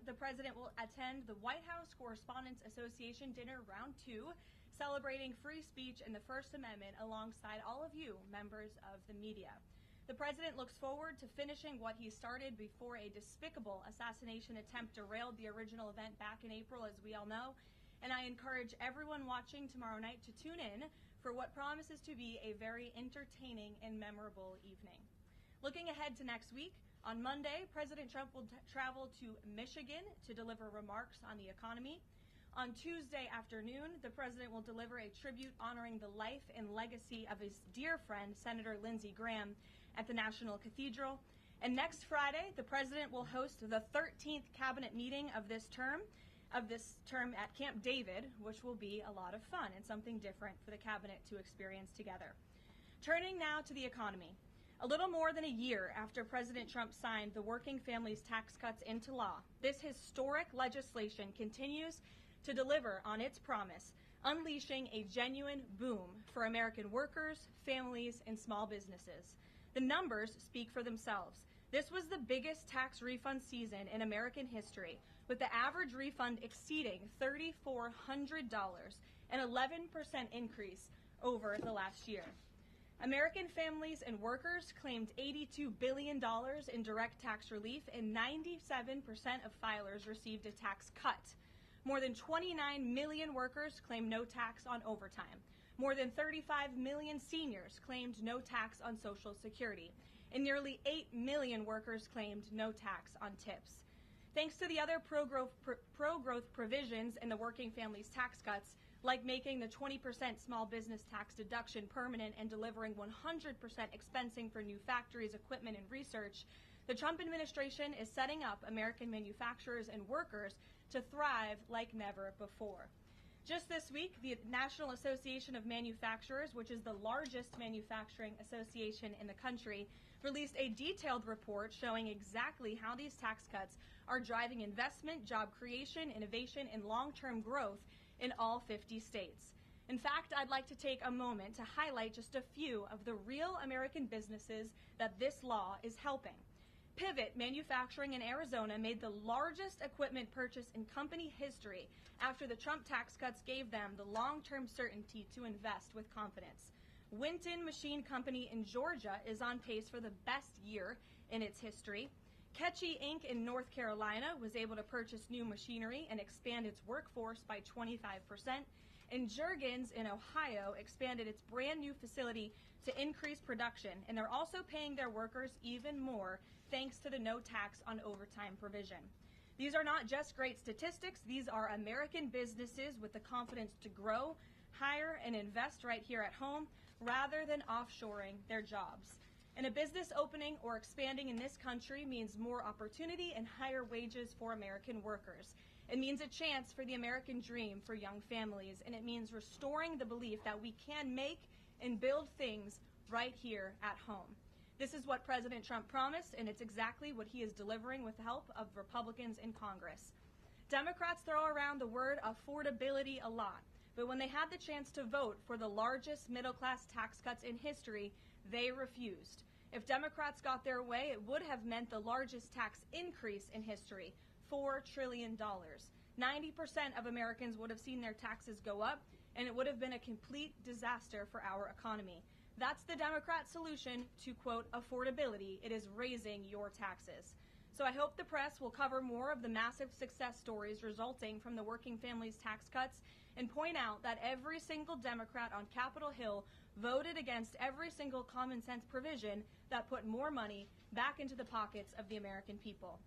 the president will attend the White House Correspondents Association Dinner Round 2, celebrating free speech and the First Amendment alongside all of you, members of the media. The president looks forward to finishing what he started before a despicable assassination attempt derailed the original event back in April, as we all know. And I encourage everyone watching tomorrow night to tune in for what promises to be a very entertaining and memorable evening. Looking ahead to next week, on Monday, President Trump will travel to Michigan to deliver remarks on the economy. On Tuesday afternoon, the president will deliver a tribute honoring the life and legacy of his dear friend, Senator Lindsey Graham, at the National Cathedral. And next Friday, the president will host the 13th cabinet meeting of this term at Camp David, which will be a lot of fun and something different for the cabinet to experience together. Turning now to the economy. A little more than a year after President Trump signed the working families tax cuts into law, this historic legislation continues to deliver on its promise, unleashing a genuine boom for American workers, families, and small businesses. The numbers speak for themselves. This was the biggest tax refund season in American history, with the average refund exceeding $3,400, an 11% increase over the last year. American families and workers claimed $82 billion in direct tax relief, and 97% of filers received a tax cut. More than 29 million workers claimed no tax on overtime. More than 35 million seniors claimed no tax on Social Security, and nearly 8 million workers claimed no tax on tips. Thanks to the other pro-growth provisions in the working families tax cuts, like making the 20% small business tax deduction permanent and delivering 100% expensing for new factories, equipment, and research, the Trump administration is setting up American manufacturers and workers to thrive like never before. Just this week, the National Association of Manufacturers, which is the largest manufacturing association in the country, released a detailed report showing exactly how these tax cuts are driving investment, job creation, innovation, and long-term growth in all 50 states. In fact, I'd like to take a moment to highlight just a few of the real American businesses that this law is helping. Pivot Manufacturing in Arizona made the largest equipment purchase in company history after the Trump tax cuts gave them the long-term certainty to invest with confidence. Winton Machine Company in Georgia is on pace for the best year in its history. Ketchy Inc. in North Carolina was able to purchase new machinery and expand its workforce by 25%. And Juergens in Ohio expanded its brand new facility to increase production, and they're also paying their workers even more thanks to the no tax on overtime provision. These are not just great statistics, these are American businesses with the confidence to grow, hire, and invest right here at home rather than offshoring their jobs. And a business opening or expanding in this country means more opportunity and higher wages for American workers. It means a chance for the American dream for young families, and it means restoring the belief that we can make and build things right here at home. This is what President Trump promised, and it's exactly what he is delivering with the help of Republicans in Congress. Democrats throw around the word affordability a lot, but when they had the chance to vote for the largest middle-class tax cuts in history, they refused. If Democrats got their way, it would have meant the largest tax increase in history, $4 trillion. 90% of Americans would have seen their taxes go up, and it would have been a complete disaster for our economy. That's the Democrat solution to, quote, affordability. It is raising your taxes. So I hope the press will cover more of the massive success stories resulting from the working families tax cuts and point out that every single Democrat on Capitol Hill voted against every single common sense provision that put more money back into the pockets of the American people.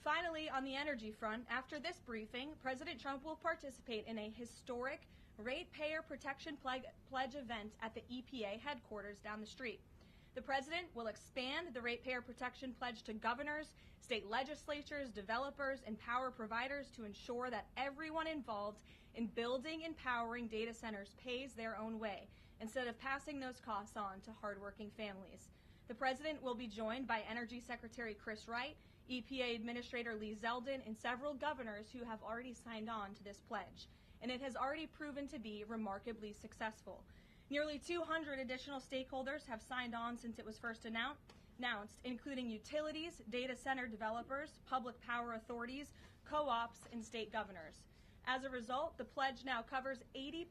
Finally, on the energy front, after this briefing, President Trump will participate in a historic ratepayer protection pledge event at the EPA headquarters down the street. The president will expand the ratepayer protection pledge to governors, state legislatures, developers, and power providers to ensure that everyone involved in building and powering data centers pays their own way, instead of passing those costs on to hardworking families. The president will be joined by Energy Secretary Chris Wright, EPA Administrator Lee Zeldin, and several governors who have already signed on to this pledge, and it has already proven to be remarkably successful. Nearly 200 additional stakeholders have signed on since it was first announced, including utilities, data center developers, public power authorities, co-ops, and state governors. As a result, the pledge now covers 80%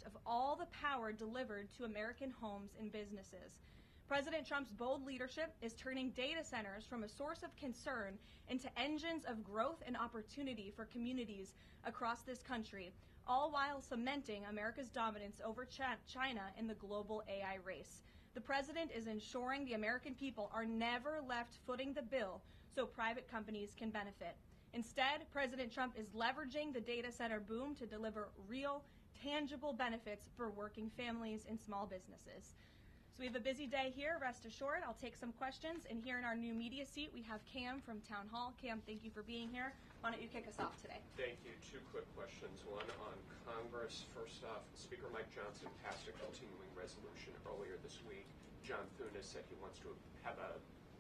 of all the power delivered to American homes and businesses. President Trump's bold leadership is turning data centers from a source of concern into engines of growth and opportunity for communities across this country, all while cementing America's dominance over China in the global AI race. The president is ensuring the American people are never left footing the bill so private companies can benefit. Instead, President Trump is leveraging the data center boom to deliver real, tangible benefits for working families and small businesses. So we have a busy day here, rest assured. I'll take some questions. And here in our new media seat, we have Cam from Town Hall. Cam, thank you for being here. Why don't you kick us off today? Thank you. Two quick questions. One on Congress. First off, Speaker Mike Johnson passed a continuing resolution earlier this week. John Thune has said he wants to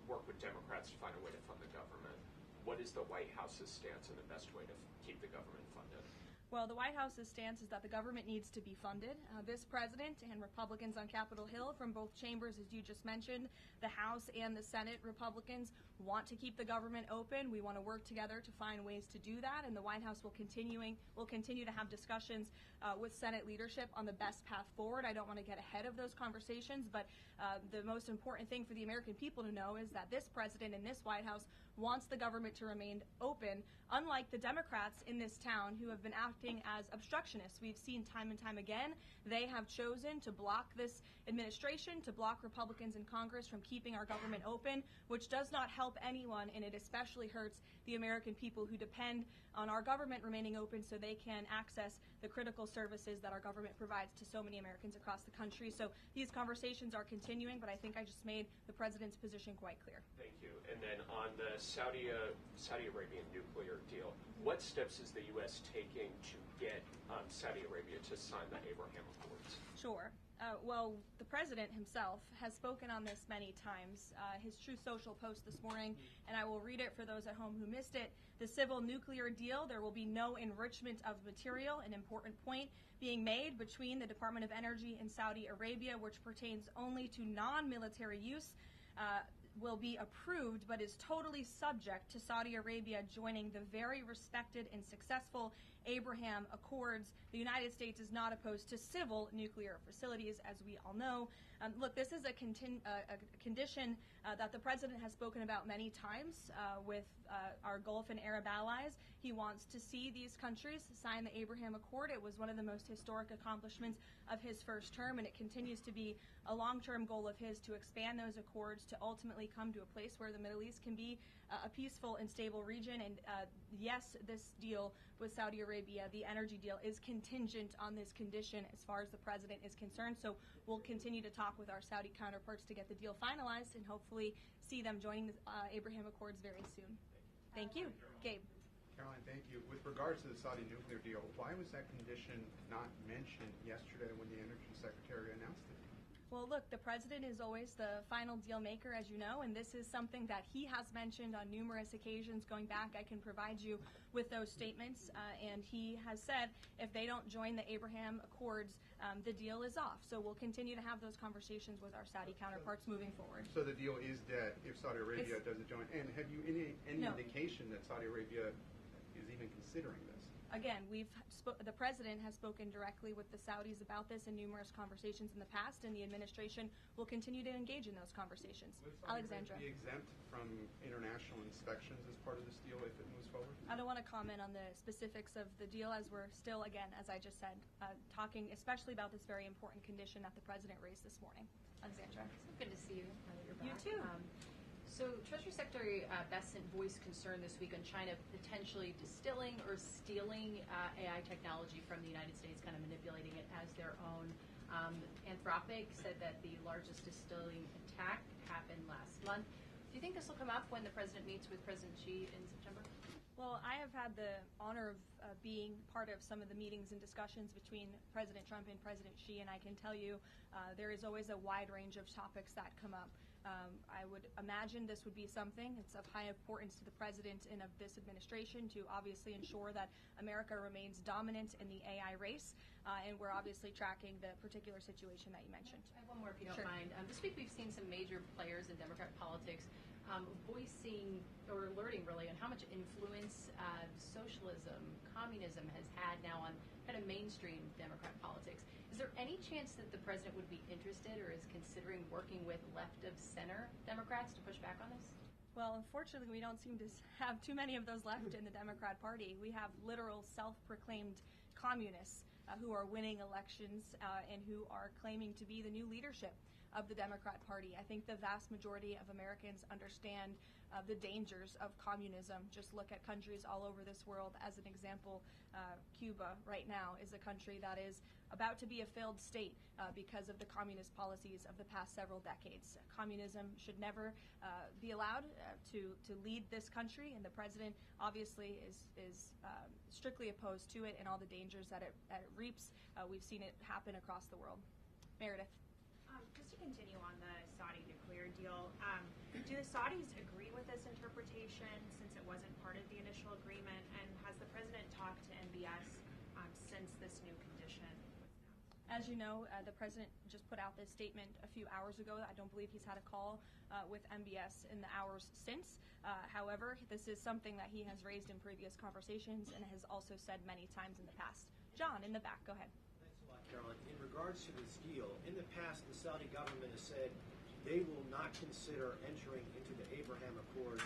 work with Democrats to find a way to fund the government. What is the White House's stance and the best way to keep the government funded? Well, the White House's stance is that the government needs to be funded. This president and Republicans on Capitol Hill from both chambers, as you just mentioned, the House and the Senate Republicans want to keep the government open. We want to work together to find ways to do that, and the White House will continue to have discussions with Senate leadership on the best path forward. I don't want to get ahead of those conversations, but the most important thing for the American people to know is that this president and this White House wants the government to remain open, unlike the Democrats in this town who have been acting as obstructionists. We've seen time and time again, they have chosen to block this administration, to block Republicans in Congress from keeping our government open, which does not help anyone, and it especially hurts the American people who depend on our government remaining open so they can access the critical services that our government provides to so many Americans across the country. So these conversations are continuing, but I think I just made the president's position quite clear. Thank you. And then on the Saudi Arabian nuclear deal, what steps is the U.S. taking to get Saudi Arabia to sign the Abraham Accords? Sure. Well, the president himself has spoken on this many times. His Truth Social post this morning, and I will read it for those at home who missed it. The civil nuclear deal, there will be no enrichment of material, an important point being made between the Department of Energy and Saudi Arabia, which pertains only to non-military use, will be approved but is totally subject to Saudi Arabia joining the very respected and successful Abraham Accords. The United States is not opposed to civil nuclear facilities, as we all know. Look, this is a condition that the president has spoken about many times with our Gulf and Arab allies. He wants to see these countries sign the Abraham Accord. It was one of the most historic accomplishments of his first term, and it continues to be a long-term goal of his to expand those accords to ultimately come to a place where the Middle East can be a peaceful and stable region. And yes, this deal with Saudi Arabia, the energy deal, is contingent on this condition as far as the president is concerned. So we'll continue to talk with our Saudi counterparts to get the deal finalized and hopefully see them joining the Abraham Accords very soon. Thank you. Gabe. Caroline, thank you. With regards to the Saudi nuclear deal, why was that condition not mentioned yesterday when the Energy Secretary announced it? Well, look, the president is always the final deal maker, as you know, and this is something that he has mentioned on numerous occasions going back. I can provide you with those statements, and he has said if they don't join the Abraham Accords, the deal is off. So we'll continue to have those conversations with our Saudi counterparts moving forward. So the deal is dead if Saudi Arabia doesn't join. And have you any indication that Saudi Arabia is even considering this? Again, the president has spoken directly with the Saudis about this in numerous conversations in the past, and the administration will continue to engage in those conversations. Will Saudi Alexandra. Arabia be exempt from international inspections as part of this deal if it moves forward? I don't want to comment on the specifics of the deal as we're still, again, as I just said, talking especially about this very important condition that the president raised this morning. Alexandra. So good to see you. You're back. You too. So Treasury Secretary Bessent voiced concern this week on China potentially distilling or stealing AI technology from the United States, kind of manipulating it as their own. Anthropic said that the largest distilling attack happened last month. Do you think this will come up when the president meets with President Xi in September? Well, I have had the honor of being part of some of the meetings and discussions between President Trump and President Xi, and I can tell you there is always a wide range of topics that come up. I would imagine this would be something. It's of high importance to the president and of this administration to obviously ensure that America remains dominant in the AI race, and we're obviously tracking the particular situation that you mentioned. I have one more, if you don't Sure. mind. This week we've seen some major players in Democrat politics voicing or alerting really on how much influence socialism, communism has had now on kind of mainstream Democrat politics. Is there any chance that the president would be interested or is considering working with left-of-center Democrats to push back on this? Well, unfortunately, we don't seem to have too many of those left in the Democrat Party. We have literal self-proclaimed communists who are winning elections and who are claiming to be the new leadership of the Democrat Party. I think the vast majority of Americans understand the dangers of communism. Just look at countries all over this world. As an example, Cuba right now is a country that is about to be a failed state because of the communist policies of the past several decades. Communism should never be allowed to lead this country, and the president obviously is strictly opposed to it and all the dangers that it reaps. We've seen it happen across the world. Meredith. Just to continue on the Saudi nuclear deal, do the Saudis agree with this interpretation since it wasn't part of the initial agreement? And has the president talked to MBS since this new condition was announced? As you know, the president just put out this statement a few hours ago. I don't believe he's had a call with MBS in the hours since. However, this is something that he has raised in previous conversations and has also said many times in the past. John, in the back, go ahead. Caroline, in regards to this deal, in the past, the Saudi government has said they will not consider entering into the Abraham Accords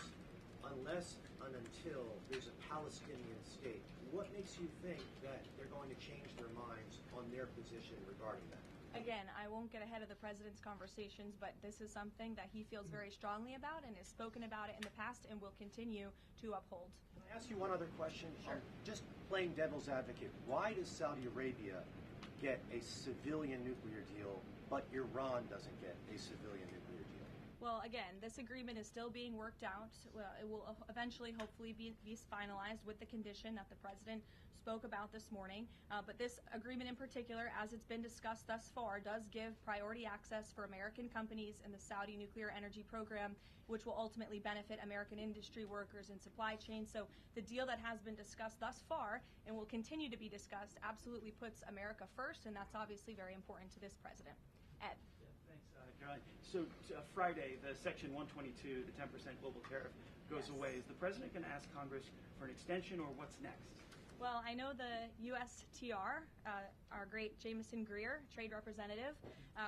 unless and until there's a Palestinian state. What makes you think that they're going to change their minds on their position regarding that? Again, I won't get ahead of the president's conversations, but this is something that he feels very strongly about and has spoken about it in the past and will continue to uphold. Can I ask you one other question? Sure. Just playing devil's advocate, why does Saudi Arabia get a civilian nuclear deal, but Iran doesn't get a civilian nuclear deal? Well, again, this agreement is still being worked out. Well, it will eventually, hopefully, be finalized with the condition that the president spoke about this morning. But this agreement in particular, as it's been discussed thus far, does give priority access for American companies in the Saudi nuclear energy program, which will ultimately benefit American industry workers and supply chains. So the deal that has been discussed thus far and will continue to be discussed absolutely puts America first, and that's obviously very important to this president. Ed. Thanks, Caroline. So Friday, the Section 122, the 10% global tariff, goes away. Is the president going to ask Congress for an extension, or what's next? Well, I know the USTR, our great Jameson Greer, trade representative,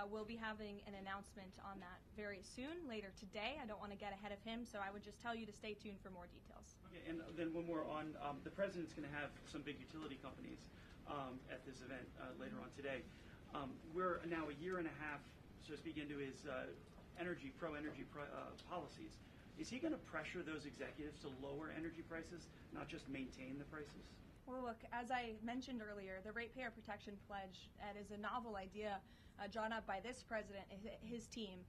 will be having an announcement on that very soon, later today. I don't want to get ahead of him, so I would just tell you to stay tuned for more details. Okay, and then one more on the president's going to have some big utility companies at this event later on today. We're now a year and a half, so to speak, into his pro-energy policies. Is he going to pressure those executives to lower energy prices, not just maintain the prices? Well, look, as I mentioned earlier, the Ratepayer Protection Pledge is a novel idea drawn up by this president and his team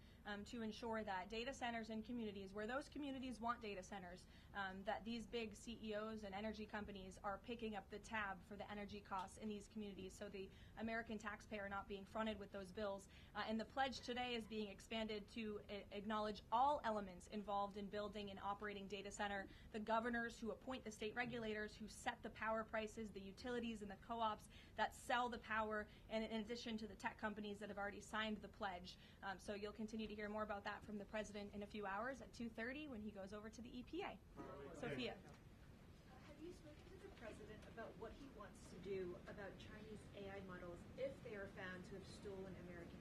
to ensure that data centers in communities, where those communities want data centers, that these big CEOs and energy companies are picking up the tab for the energy costs in these communities, so the American taxpayer not being fronted with those bills. And the pledge today is being expanded to acknowledge all elements involved in building and operating data center, the governors who appoint the state regulators who set the power prices, the utilities and the co-ops that sell the power, and in addition to the tech companies that have already signed the pledge. So you'll continue to hear more about that from the president in a few hours at 2:30 when he goes over to the EPA. Sophia. Have you spoken to the president about what he wants to do about Chinese AI models if they are found to have stolen American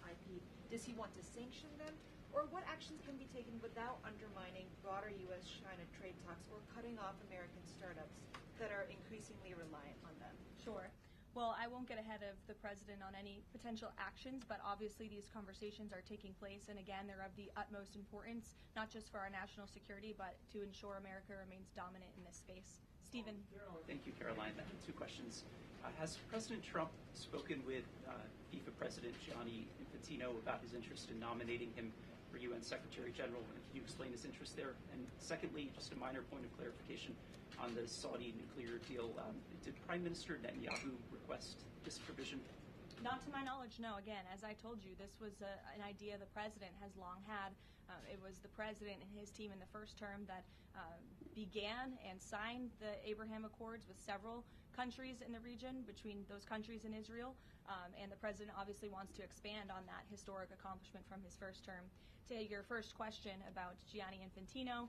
IP? Does he want to sanction them? Or what actions can be taken without undermining broader U.S.-China trade talks or cutting off American startups that are increasingly reliant on them? Sure. Well, I won't get ahead of the president on any potential actions, but obviously these conversations are taking place, and again, they're of the utmost importance, not just for our national security, but to ensure America remains dominant in this space. Stephen. Thank you, Caroline. Two questions. Has President Trump spoken with FIFA President Gianni Infantino about his interest in nominating him for UN Secretary General? And can you explain his interest there? And secondly, just a minor point of clarification on the Saudi nuclear deal. Did Prime Minister Netanyahu request this provision? Not to my knowledge, no. Again, as I told you, this was an idea the president has long had. It was the president and his team in the first term that began and signed the Abraham Accords with several countries in the region, between those countries and Israel. And the president obviously wants to expand on that historic accomplishment from his first term. To your first question about Gianni Infantino,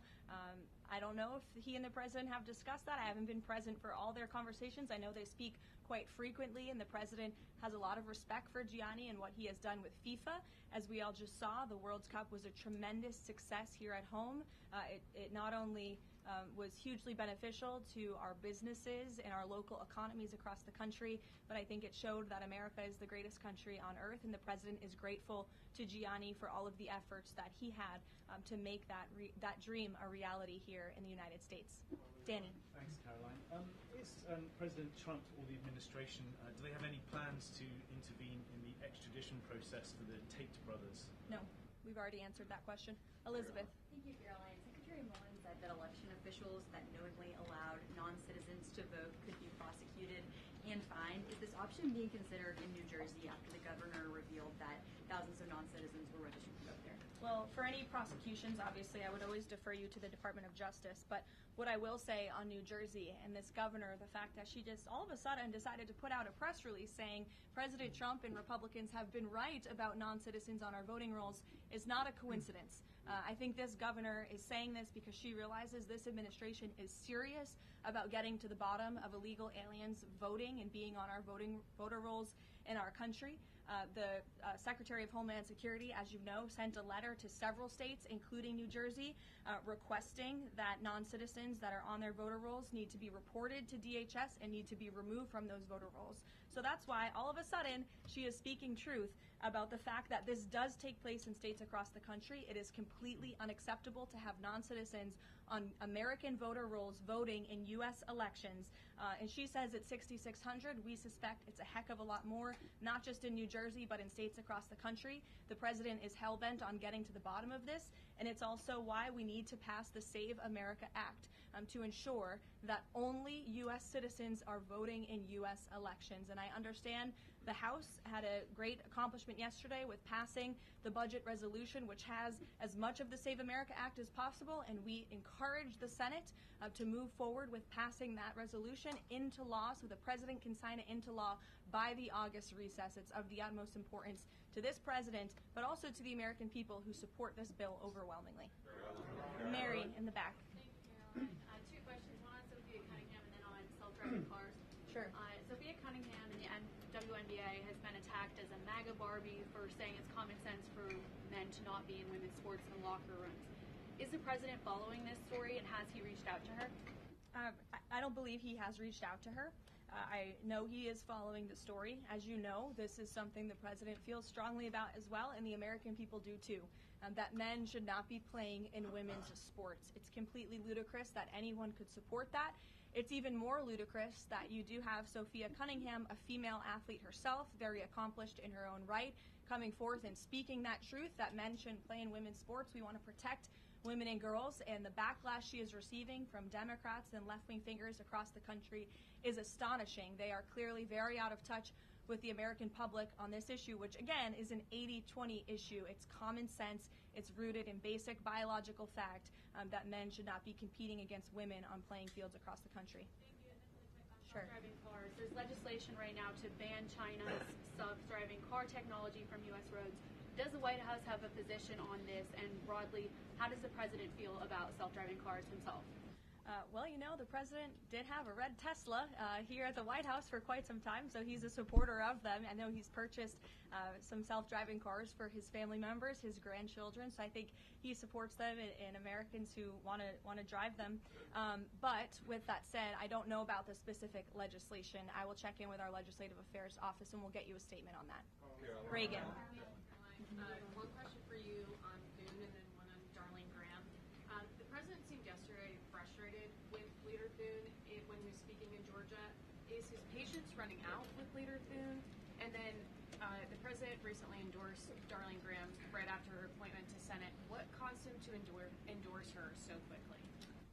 I don't know if he and the president have discussed that. I haven't been present for all their conversations. I know they speak quite frequently, and the president has a lot of respect for Gianni and what he has done with FIFA. As we all just saw, the World Cup was a tremendous success here at home. It not only was hugely beneficial to our businesses and our local economies across the country, but I think it showed that America is the greatest country on earth, and the president is grateful to Gianni for all of the efforts that he had to make that dream a reality here in the United States. Danny. Thanks, Caroline. Is President Trump or the administration, do they have any plans to intervene in the extradition process for the Tate brothers? No, we've already answered that question. Elizabeth. Thank you, Caroline. Secretary Mullen said that election officials that knowingly allowed non-citizens to vote could be prosecuted and fined. Is this option being considered in New Jersey after the governor revealed that thousands of non-citizens were registered to vote there? Well, for any prosecutions, obviously, I would always defer you to the Department of Justice. But what I will say on New Jersey and this governor, the fact that she just all of a sudden decided to put out a press release saying President Trump and Republicans have been right about non-citizens on our voting rolls is not a coincidence. I think this governor is saying this because she realizes this administration is serious about getting to the bottom of illegal aliens voting and being on our voter rolls in our country. The Secretary of Homeland Security, as you know, sent a letter to several states, including New Jersey, requesting that non-citizens that are on their voter rolls need to be reported to DHS and need to be removed from those voter rolls. So that's why all of a sudden she is speaking truth about the fact that this does take place in states across the country. It is completely unacceptable to have non-citizens on American voter rolls voting in U.S. elections. And she says it's 6,600. We suspect it's a heck of a lot more, not just in New Jersey, but in states across the country. The president is hell-bent on getting to the bottom of this, and it's also why we need to pass the Save America Act to ensure that only U.S. citizens are voting in U.S. elections. And I understand the House had a great accomplishment yesterday with passing the budget resolution, which has as much of the Save America Act as possible, and we encourage the Senate to move forward with passing that resolution into law so the president can sign it into law by the August recess. It's of the utmost importance to this president, but also to the American people who support this bill overwhelmingly. Mary in the back. Thank you, Caroline. Two questions, one on Sophia Cunningham and then on self-driving cars. Sure. Sophia Cunningham in the WNBA has been attacked as a MAGA Barbie for saying it's common sense for men to not be in women's sports and locker rooms. Is the president following this story, and has he reached out to her? I don't believe he has reached out to her. I know he is following the story. As you know, this is something the president feels strongly about as well, and the American people do too, that men should not be playing in women's sports. It's completely ludicrous that anyone could support that. It's even more ludicrous that you do have Sophia Cunningham, a female athlete herself, very accomplished in her own right, coming forth and speaking that truth that men shouldn't play in women's sports. We want to protect women and girls, and the backlash she is receiving from Democrats and left-wing figures across the country is astonishing. They are clearly very out of touch with the American public on this issue, which again is an 80-20 issue. It's common sense. It's rooted in basic biological fact that men should not be competing against women on playing fields across the country. Thank you. And then really quick on Sure. self-driving cars. There's legislation right now to ban China's self-driving car technology from U.S. roads. Does the White House have a position on this? And broadly, how does the president feel about self-driving cars himself? Well, you know, the president did have a red Tesla here at the White House for quite some time, so he's a supporter of them. I know he's purchased some self-driving cars for his family members, his grandchildren, so I think he supports them and Americans who want to drive them. But with that said, I don't know about the specific legislation. I will check in with our Legislative Affairs Office and we'll get you a statement on that. Reagan. One question for you on Thune and then one on Darlene Graham. The president seemed yesterday frustrated with Leader Thune when he was speaking in Georgia. Is his patience running out with Leader Thune? And then the president recently endorsed Darlene Graham right after her appointment to Senate. What caused him to endorse her so quickly?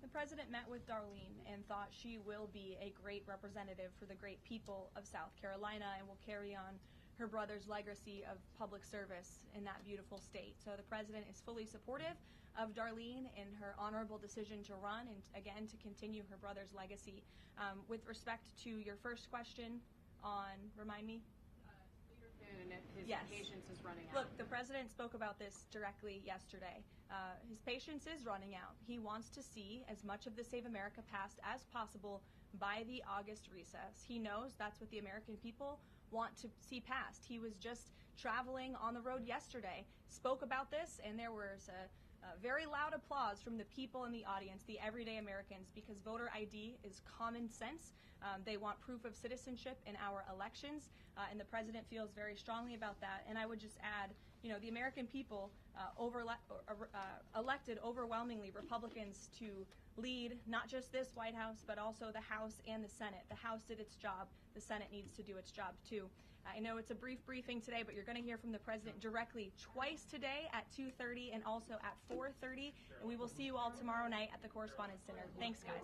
The president met with Darlene and thought she will be a great representative for the great people of South Carolina and will carry on her brother's legacy of public service in that beautiful state. So the president is fully supportive of Darlene in her honorable decision to run and, again, to continue her brother's legacy. With respect to your first question on, remind me? Leader Thune, his Yes. patience is running out. Look, the president spoke about this directly yesterday. His patience is running out. He wants to see as much of the Save America passed as possible by the August recess. He knows that's what the American people want to see passed. He was just traveling on the road yesterday, spoke about this, and there was a very loud applause from the people in the audience, the everyday Americans, because voter ID is common sense. They want proof of citizenship in our elections, and the president feels very strongly about that. And I would just add, you know, the American people elected overwhelmingly Republicans to lead not just this White House, but also the House and the Senate. The House did its job. The Senate needs to do its job, too. I know it's a brief briefing today, but you're going to hear from the president directly twice today at 2:30 and also at 4:30. And we will see you all tomorrow night at the Correspondents' Dinner. Thanks, guys.